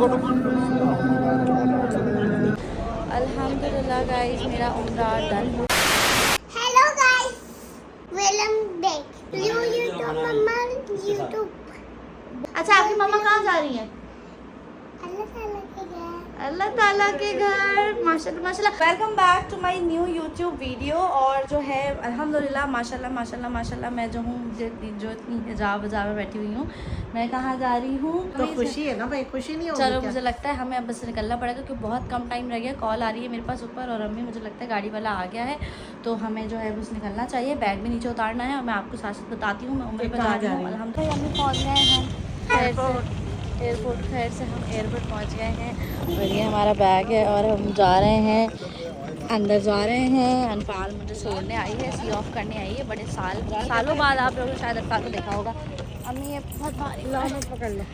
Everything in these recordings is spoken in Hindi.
अल्हम्दुलिल्लाह गाइस, मेरा उम्रा done. Hello guys, welcome back to YouTube mamma YouTube. अच्छा, आपकी मम्मा कहाँ जा रही हैं? अल्लाह ताला के घर। अल्लाह ताला के घर। माशाल्लाह माशाल्लाह। Welcome back to my new YouTube video. और जो है अल्हम्दुलिल्लाह माशाल्लाह माशाल्लाह माशाल्लाह, मैं जो हूँ जो इतनी हिजाब वजाब में बैठी हुई हूँ, मैं कहाँ जा रही हूँ? तो खुशी है ना भाई, खुशी नहीं होगी चलो क्या? मुझे लगता है हमें अब बस निकलना पड़ेगा क्योंकि बहुत कम टाइम रह गया। कॉल आ रही है मेरे पास ऊपर और अम्मी, मुझे लगता है गाड़ी वाला आ गया है, तो हमें जो है बस निकलना चाहिए। बैग भी नीचे उतारना है और मैं आपको साथ साथ बताती हूँ मैं उम्र पर जा रही हूँ। हम तो अम्मी पहुँच गए हैं एयरपोर्ट। खैर से हम एयरपोर्ट पहुँच गए हैं और ये हमारा बैग है और हम जा रहे हैं, अंदर जा रहे हैं। अनफाल मुझे छोड़ने आई है, सी ऑफ करने आई है। बड़े सालों बाद आप लोगों ने शायद अनफाल को देखा होगा। अम्मी ये बहुत भारी पकड़ लो।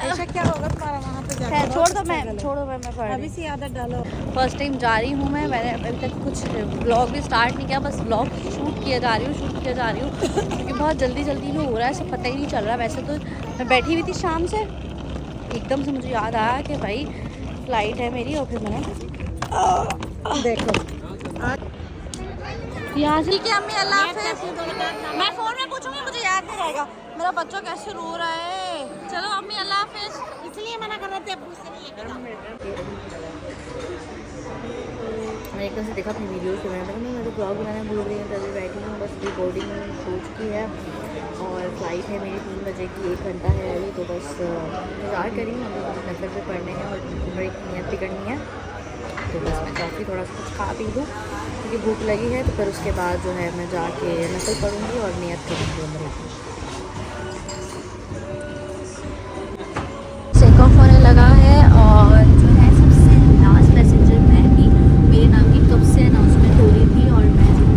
ऐसा क्या होगा तुम्हारा वहाँ पे जाकर? छोड़ो मैं अभी से आदत डालो। फर्स्ट टाइम जा रही हूँ मैं। मैंने अभी तक कुछ ब्लॉग भी स्टार्ट नहीं किया, बस ब्लॉग शूट किया जा रही हूँ क्योंकि बहुत जल्दी में हो रहा है, सब पता ही नहीं चल रहा। वैसे तो मैं बैठी हुई थी शाम से, एकदम से मुझे याद आया कि भाई फ्लाइट है मेरी, और फिर मैंने देखो यहाँ से कि अम्मी अल्लाह हाफ़िज़। मैं फ़ोन में पूछूंगी, मुझे याद नहीं रहेगा। मेरा बच्चा कैसे रो रहा है। चलो अम्मी अल्लाह हाफ़िज़। इसलिए मना कर रहे थे अब्बू से नहीं। मैंने एकदम से देखा अपनी वीडियोज़ के बारे में, मैं तो ब्लॉग बनाना भूल रही हूँ। तभी बैठी हूँ, बस रिकॉर्डिंग हो चुकी है और फ्लाइट है मेरी 3 बजे की, 1 घंटा है अभी। तो बस इंतज़ार करी हूँ, अभी मुझे नफल पे पढ़ने हैं और उम्र की नियत भी करनी है। तो बस मैं चाहती थोड़ा सा कुछ खा पी लूँ क्योंकि भूख लगी है। तो फिर उसके बाद जो है मैं जाके नफल पढ़ूँगी और नियत करूँगी उम्र की। चेक ऑफ होने लगा है और जो है सबसे लास्ट पैसेंजर मैं थी। मेरे नाम की कब से अनाउंसमेंट हो रही थी और मैं जो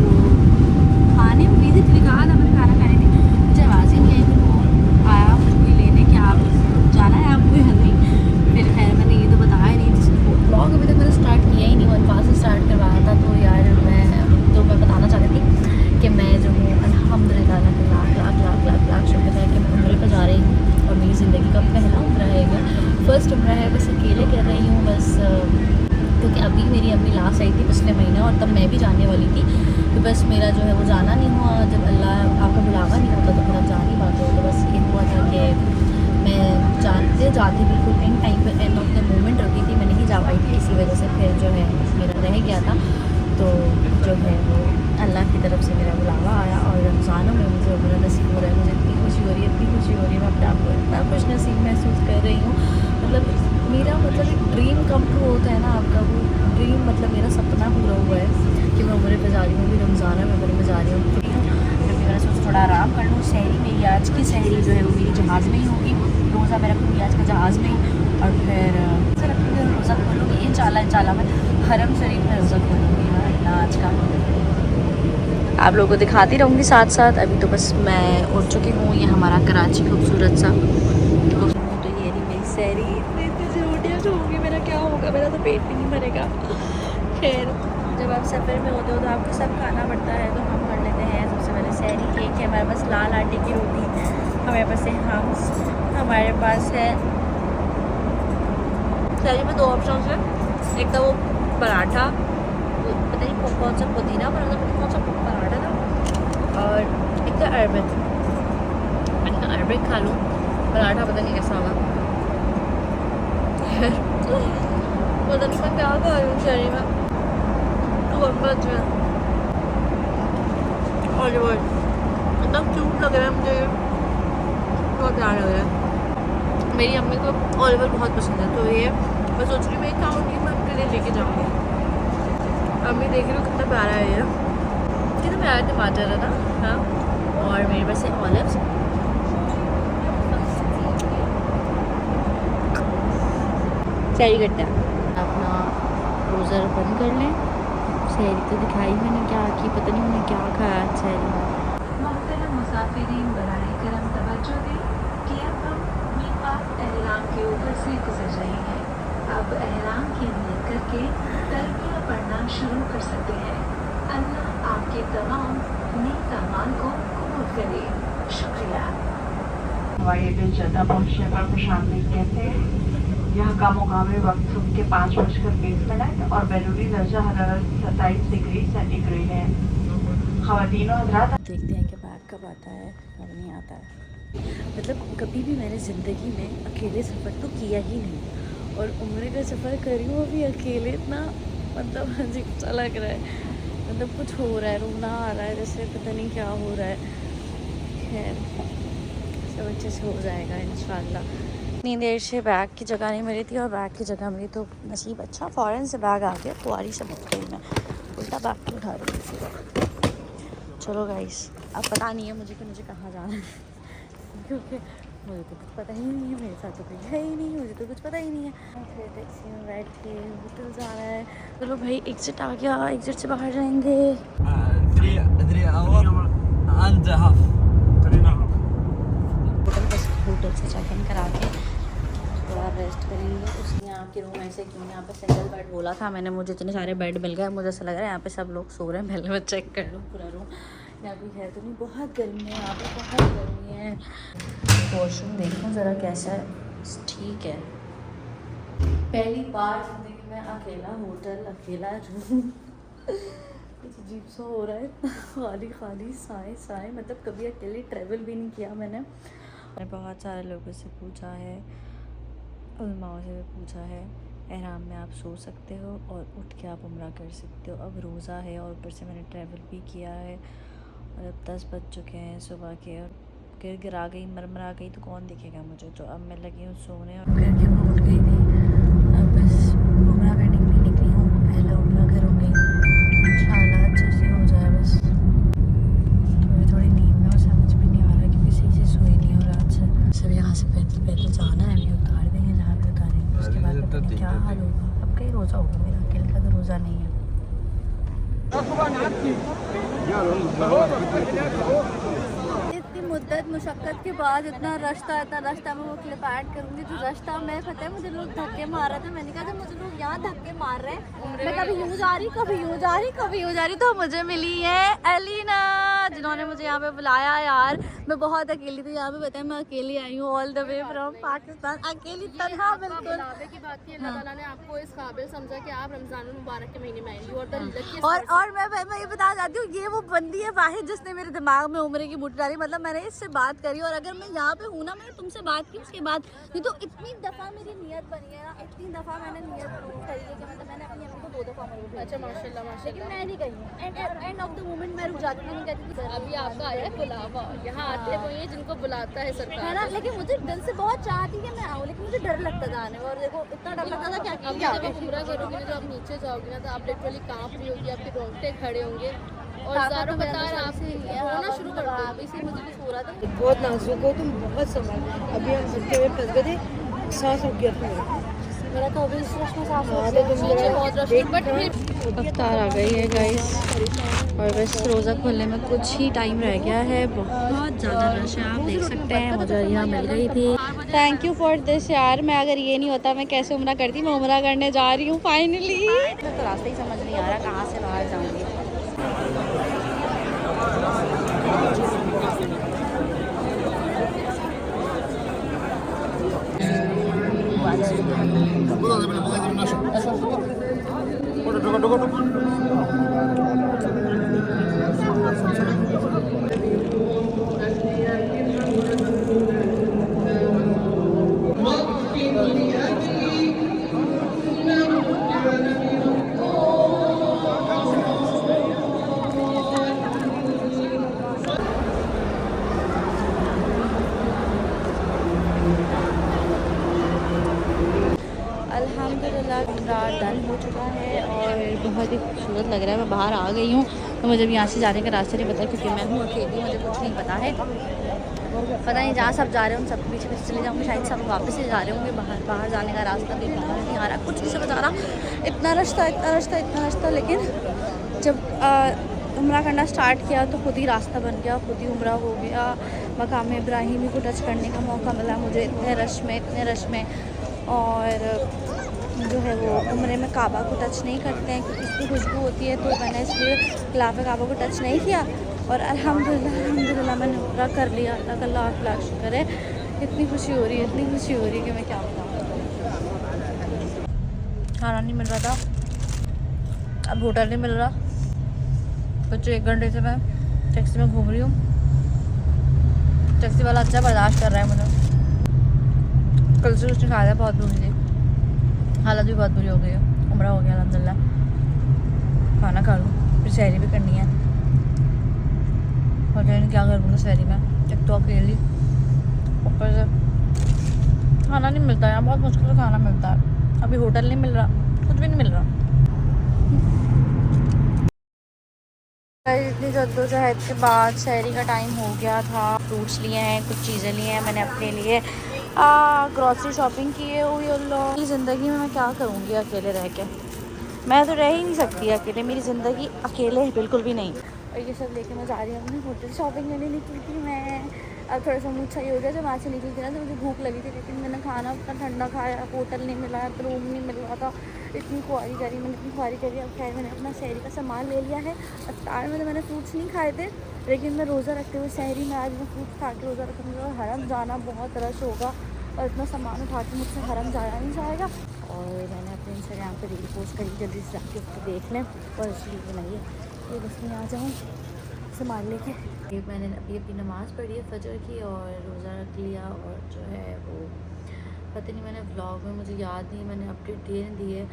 खाने में बेसिकली कहा था, मैंने खाना खाने थी, मुझे आवाज़ ही नहीं आई कि वो आया मुझे लेने कि आप जाना है आपको या नहीं। फिर खैर मैंने ये तो बताया नहीं, ब्लॉग अभी तक मैंने स्टार्ट किया ही नहीं, वन पास से स्टार्ट करवाया था। तो यार मैं बताना चाहती थी कि मैं जो हूँ अल्हम्दुलिल्लाह लाख शुक्र है कि मैं उम्र पर जा रही हूँ और मेरी ज़िंदगी का पहला उम्र है, फर्स्ट उम्र है। बस अकेले कर रही हूँ बस, क्योंकि अभी मेरी अम्मी लास्ट आई थी पिछले महीने और तब मैं भी जाने वाली थी। तो बस मेरा जो है वो जाना नहीं हुआ। जब अल्लाह आपका बुलावा नहीं होता तो फिर आप जा नहीं पाते हो। तो बस ये हुआ था कि मैं जाती बिल्कुल एंड टाइम पर, एंड ऑफ द मोमेंट रखी थी, मैं नहीं जा पाई थी इसी वजह से। फिर जो है मेरा रह गया था, तो जो है वो अल्लाह की तरफ से मेरा बुलावा आया और रमज़ानों में मुझे उम्र नसीब हो रहा है। मुझे इतनी खुशी हो रही है मैं अपने आप को इतना खुश नसीब महसूस कर रही हूँ। मतलब मेरा एक ड्रीम कम ट्रू होता है ना आपका, वो ड्रीम मेरा सपना पूरा हुआ है कि मैं उम्र पे जा रही हूँ। अभी रमज़ान में उम्र में जा रही हूँ क्योंकि मैंने सोचा थोड़ा आराम कर लूँ। सहरी मेरी आज की सहरी जो है वो मेरी जहाज़ में ही होगी, रोज़ा मैं रखूँगी आज का जहाज़ में ही, और फिर रखूँगी रोज़ा खोलूँगी इंशाल्लाह मैं हरम शरीफ में रोज़ा खोलूँगी आज का। आप लोगों को दिखाती रहूँगी साथ साथ। अभी तो बस मैं उठ चुकी हूँ, ये हमारा कराची खूबसूरत सा। तो ये नहीं मेरी सहरी, इतनी से रोटियाँ होंगी, मेरा क्या होगा, मेरा तो पेट भी नहीं भरेगा। खैर जब आप सफ़र में होते हो तो आपको सब खाना पड़ता है, तो हम कर लेते हैं। सबसे पहले सहरी एक है हमारे पास लाल आटे की रोटी, हमारे पास है हम्स, हमारे पास है सहरी में 2 ऑप्शन है। एक था वो पराठा, पता नहीं कौन सा पुदीना पराठा, पता कौन सा पराठा था, और एक था अरबिक। मैंने अरबिक खा लूँ, पराठा पता नहीं कैसा होगा। पता नहीं मैं क्या खा रही हूँ शहरी में, बहुत अच्छा है। और जो इतना क्यूट लग रहा है मुझे, बहुत प्यारा लग रहा है। मेरी अम्मी को ऑलिवर बहुत पसंद है, तो ये मैं सोच रही हूँ मैं खाऊंगी, मैं अपने लिए लेके जाऊँगी। अम्मी देख रही हूँ कितना प्यारा है ये, कितना प्यारा टमाटर है ना। हाँ, और मेरे पास है ऑलिव्स। सहरी करते हैं, अपना रोज़ा बंद कर लें। सहरी तो दिखाई मैंने क्या की, पता नहीं उन्हें क्या खाया आज सहरी में। मोहतरम मुसाफिरीन बराए करम तवज्जो दें कि अब हम मीक़ात एहराम के ऊपर से गुजर रहे हैं। अब एहराम की नियत करके तलबिया पढ़ना शुरू कर सकते हैं। अल्लाह आपके तमाम नेक अमाल को कबूल करे। शुक्रिया। हवाई अड्डे जद्दा पहुंचने पर खुशामदीद कहते हैं। यहाँ का मुकामी वक्त सुबह के 5:20 और बैरूनी दर्जा हरारत 27 डिग्री सेंटीग्रेड है। ख़वातीनो हज़रात, देखते हैं कि बैग कब आता है कब नहीं आता है। मतलब कभी भी मैंने ज़िंदगी में अकेले सफ़र तो किया ही नहीं, और उम्र का सफ़र करी हूँ अभी अकेले, इतना मतलब अजीब सा लग रहा है। मतलब कुछ हो रहा है, रोना आ रहा है, जैसे पता नहीं क्या हो रहा है। खैर सब अच्छे से हो जाएगा इंशाल्लाह। इतनी देर से बैग की जगह नहीं मिली थी, और बैग की जगह मिली तो नसीब अच्छा, फ़ौरन से बैग आ गया। कुआरी से उठ गई मैं, उल्टा बैग क्यों उठा रही थी। चलो गाइस, अब पता नहीं है मुझे कि मुझे कहाँ जाना है, क्योंकि मुझे तो कुछ पता ही नहीं है, मेरे साथ तो कोई है ही नहीं, मुझे तो कुछ पता ही नहीं है। फिर टैक्सी में बैठ के होटल जाना है। चलो भाई, एग्जिट आ गया, एग्जिट से बाहर जाएंगे। होटल से चेक इन करा के थोड़ा रेस्ट करेंगे। उसके यहाँ के रूम ऐसे क्यों, यहाँ पे सिंगल बेड बोला था मैंने, मुझे इतने सारे बेड मिल गए। मुझे ऐसा लग रहा है यहाँ पे सब लोग सो रहे हैं। पहले मैं चेक कर लूँ पूरा रूम, यहाँ कोई है तो नहीं। बहुत गर्मी है यहाँ पे, बहुत गर्मी है। वॉशरूम देखूँ ज़रा कैसा है। ठीक है, पहली बार ज़िंदगी में अकेला होटल, अकेला रूम। कुछ अजीब सा हो रहा है, खाली खाली साए साए। मतलब कभी अकेले ट्रैवल भी नहीं किया मैंने बहुत सारे लोगों से पूछा है, उलमाओं से भी पूछा है, एहराम में आप सो सकते हो और उठ के आप उम्रा कर सकते हो। अब रोज़ा है और ऊपर से मैंने ट्रैवल भी किया है, और अब 10 बज चुके हैं सुबह के, और गिर गिरा गई, मरमरा गई तो कौन दिखेगा मुझे। तो अब मैं लगी हूँ सोने, और करके मैं उठ गई थी। अब बस उम्रा करने के लिए निकली हूँ। पहले उम्रा करूँगी इंशाल्लाह, अच्छे से हो जाए। बस थोड़ी नींद में, और समझ भी नहीं आ रहा क्योंकि सही से सोई नहीं हो रात से। सब यहाँ से पैदल पैदल जाना है, अभी उतार देंगे जहाँ भी उतारेंगे, उसके बाद पता नहीं क्या हाल होगा। अब कहीं रोज़ा होगा, मेरा अकेले का तो रोज़ा नहीं है। इतनी मुद्दत मुशक्क़त के बाद इतना रास्ता मैं वो क्लिप ऐड करूँगी। जो रास्ता मैं पता है मुझे लोग धक्के मार रहे थे, मैंने कहा जब मुझे लोग यहाँ धक्के मार रहे हैं, मैं कभी यूँ जा रही, कभी यूँ जा रही, कभी यूँ जा रही। तो मुझे मिली है एलिना, जिन्होंने मुझे यहाँ पे बुलाया। यार मैं बहुत अकेली थी यहाँ पे, पता है मैं अकेली आई हूँ all the way from Pakistan, अकेली तनहा बिल्कुल। की बात की, अल्लाह ताला ने आपको इस काबिल समझा कि आप रमजान मुबारक के महीने में आई और मैं ये बताना चाहती हूँ, ये वो बंदी है वाहिद जिसने मेरे दिमाग में उम्र की बूटी डाली। मतलब मैंने इससे बात करी, और अगर मैं यहाँ पे हूँ ना, मैंने तुमसे बात की उसके बाद, ये तो इतनी दफ़ा मेरी नियत बनी है ना, इतनी दफ़ा मैंने नियत करी है कि मतलब मैंने अपनी अम्मी को 2 दफ़ा मरूँ। अच्छा माशाल्लाह माशाल्लाह, लेकिन मैं नहीं गई, एंड ऑफ द मोमेंट मैं रुक जाती हूँ, नहीं कहती कि अभी आपका आया है बुलावा, यहाँ आते वही है जिनको बुलाता है सरकार, है ना। लेकिन मुझे दिल से बहुत चाहती कि मैं आऊँ, लेकिन मुझे डर लगता जाने में, और देखो इतना डर लगता था क्या। अब जब आप उम्रा करोगे ना, तो आप नीचे जाओगे ना, तो आप लिटरली कांप रही होगी, आपके रोंगटे खड़े होंगे, और ज़ारो बता रहे आप रोना शुरू कर दो। अभी से मुझे कुछ हो रहा था। बहुत नाजुक हो तुम, बहुत संभाल। अभी हम झटके में फंस गए थे, सांस रुक गया था मेरा तो अभी इस रश में सांस हाँ, रुक तो तुम गया। जरा बहुत रश, बट फिर अफ्तार आ गई है गाइस, और बस रोज़ा खोलने में कुछ ही टाइम रह गया है। बहुत ज़्यादा रश है, आप देख सकते हैं। मुझे यहाँ मिल गई थी, थैंक यू फॉर दिस यार। मैं अगर ये नहीं होता मैं कैसे उम्रा करती। मैं उम्रा करने जा रही हूँ फाइनली। तो रास्ता ही समझ नहीं आ रहा कहाँ से बाहर जाऊँगी। अल्हम्दुलिल्लाह उम्रा डन हो चुका है, और बहुत ही खूबसूरत लग रहा है। मैं बाहर आ गई हूँ, तो मुझे भी यहाँ से जाने का रास्ता नहीं पता, क्योंकि मैं हूँ अकेली, मुझे कुछ नहीं पता है। पता नहीं जहाँ सब जा रहे हैं उन सब पीछे पीछे चले जाऊँगी, शायद सब वापस से जा रहे होंगे। बाहर जाने का रास्ता भी नहीं आ रहा, कुछ नहीं समझ आ रहा। इतना रास्ता, लेकिन जब उम्रा करना स्टार्ट किया तो खुद ही रास्ता बन गया, खुद ही उम्रा हो गया। मकाम इब्राहिमी को टच करने का मौका मिला मुझे इतने रश में। और जो है वो उम्रे में काबा को टच नहीं करते हैं क्योंकि इसकी खुशबू होती है, तो मैंने इसलिए खिलाफ काबा को टच नहीं किया। और अल्हम्दुलिल्लाह मैंने उम्रा कर लिया। अल्लाह का लाख शुक्र है। इतनी खुशी हो रही है कि मैं क्या बताऊँ। खाना नहीं मिल रहा था, अब होटल नहीं मिल रहा। बच्चों 1 घंटे से मैं टैक्सी में घूम रही हूँ। टैक्सी वाला अच्छा बर्दाश्त कर रहा है मुझे। कल से उसने खाया था, बहुत बुरी थी, हालत भी बहुत बुरी हो गई है। उम्र हो गया अल्हम्दुलिल्लाह। खाना खा लूँ, फिर सहरी भी करनी है। और क्या करूँगा सहरी में, एक तो अकेली, ऊपर से खाना नहीं मिलता है, बहुत मुश्किल से खाना मिलता है। अभी होटल नहीं मिल रहा, कुछ भी नहीं मिल रहा। इतनी जद्दोजहद के बाद शहरी का टाइम हो गया था। फ्रूट्स लिए हैं, कुछ चीज़ें लिए हैं मैंने अपने लिए, ग्रॉसरी शॉपिंग की है हुई। और ज़िंदगी में मैं क्या करूँगी अकेले रह के, मैं तो रह ही नहीं सकती अकेले, मेरी ज़िंदगी अकेले बिल्कुल भी नहीं। और ये सब लेके मैं जा रही हूँ अपने होटल। शॉपिंग करने निकली थी मैं, अब थोड़ा सा मुझे अच्छा ही हो गया। जब वहाँ से निकली थी ना तो मुझे भूख लगी थी, लेकिन मैंने खाना उतना ठंडा खाया, होटल नहीं मिला, तो रूम नहीं मिल रहा था। इतनी ख्वारी करी मैंने, इतनी ख्वारी करी। अब खैर मैंने अपना शहरी का सामान ले लिया है। अफ्तार में तो मैंने फ्रूट्स नहीं खाए थे, लेकिन मैं रोज़ा रखते हुए शहरी में आज मैं फ्रूट्स खा के रोज़ा रखूँगी। और हरम जाना बहुत रश होगा और इतना सामान उठा के मुझसे हरम जाया नहीं जाएगा। और मैंने अपने इंस्टाग्राम पर रील पोस्ट करी, जल्दी से जाके उसको देख लें और इसलिए बनाइए ये बस मैं आ जाऊँ सामान लेके। मैंने अभी अपनी नमाज़ पढ़ी है फजर की और रोज़ा रख लिया। और जो है वो पता नहीं, मैंने व्लॉग में मुझे याद नहीं, मैंने अपडेट दे दी है।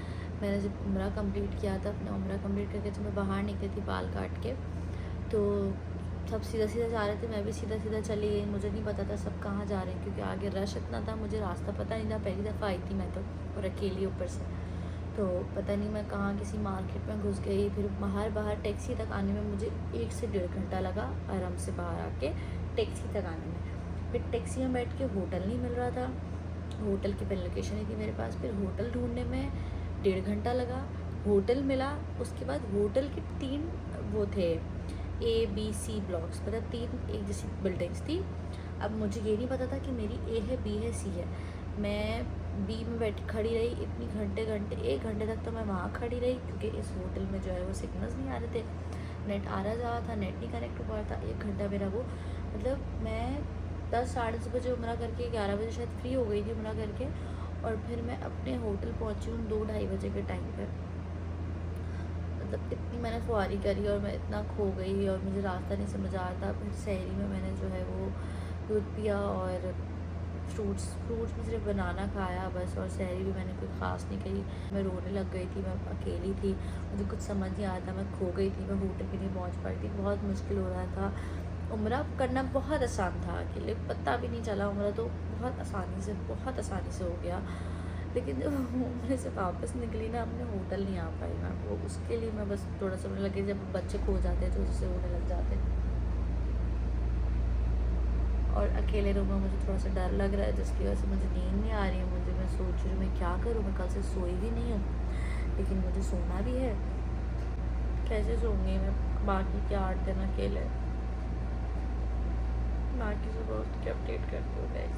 मैंने जब उम्रा कंप्लीट किया था, अपना उम्रा कंप्लीट करके जब मैं बाहर निकली थी बाल काट के, तो सब सीधा सीधा जा रहे थे, मैं भी सीधा सीधा चली गई। मुझे नहीं पता था सब कहाँ जा रहे हैं, क्योंकि आगे रश इतना था, मुझे रास्ता पता नहीं था। पहली दफ़ा आई थी मैं तो, और अकेली ऊपर से, तो पता नहीं मैं कहाँ किसी मार्केट में घुस गई। फिर बाहर टैक्सी तक आने में मुझे 1 से 1.5 घंटा लगा, आराम से बाहर आके टैक्सी तक आने में। फिर टैक्सी में बैठ के होटल नहीं मिल रहा था, होटल की पहले लोकेशन नहीं थी मेरे पास। फिर होटल ढूंढने में 1.5 घंटा लगा, होटल मिला। उसके बाद होटल के 3 वो थे ABC ब्लॉक्स, मतलब 3 एक जैसी बिल्डिंग्स थी। अब मुझे ये नहीं पता था कि मेरी A है, B है, C है। मैं B में बैठ खड़ी रही इतनी घंटे 1 घंटे तक तो मैं वहाँ खड़ी रही, क्योंकि इस होटल में जो है वो सिग्नल्स नहीं आ रहे थे, नेट आ रहा जा रहा था, नेट नहीं कनेक्ट हो पा रहा था। 1 घंटा मेरा वो, मतलब मैं 10 साढ़े 10 बजे उम्रा करके 11 बजे शायद फ्री हो गई थी उम्रा करके। और फिर मैं अपने होटल पहुँची हूँ 2-2:30 बजे के टाइम पर। मतलब इतनी मैंने ख्वारी करी और मैं इतना खो गई और मुझे रास्ता नहीं समझ आ रहा था। फिर सहरी में मैंने जो है वो दूध पिया और फ्रूट्स में सिर्फ बनाना खाया बस। और सहरी भी मैंने कोई ख़ास नहीं करी। मैं रोने लग गई थी, मैं अकेली थी, मुझे कुछ समझ नहीं आ रहा था, मैं खो गई थी, मैं होटल भी नहीं पहुँच पाई थी, बहुत मुश्किल हो रहा था। उम्रा करना बहुत आसान था अकेले, पता भी नहीं चला। उम्रा तो बहुत आसानी से हो गया। लेकिन जब उम्र से वापस निकली ना, अपने होटल नहीं आ पाई मैं, वो उसके लिए मैं बस थोड़ा सा मुझे लगे जब बच्चे खो जाते हैं तो उससे होने लग जाते हैं। और अकेले रूम में मुझे थोड़ा सा डर लग रहा है, जिसकी वजह से मुझे नींद नहीं आ रही है। मैं सोच रही हूँ मैं क्या करूँ, मैं कल से सोई भी नहीं हूँ, लेकिन मुझे सोना भी है। कैसे सोऊंगी मैं बाकी के 8 दिन अकेले। बाकी से दोस्त की अपडेट करती हूँ गाइस।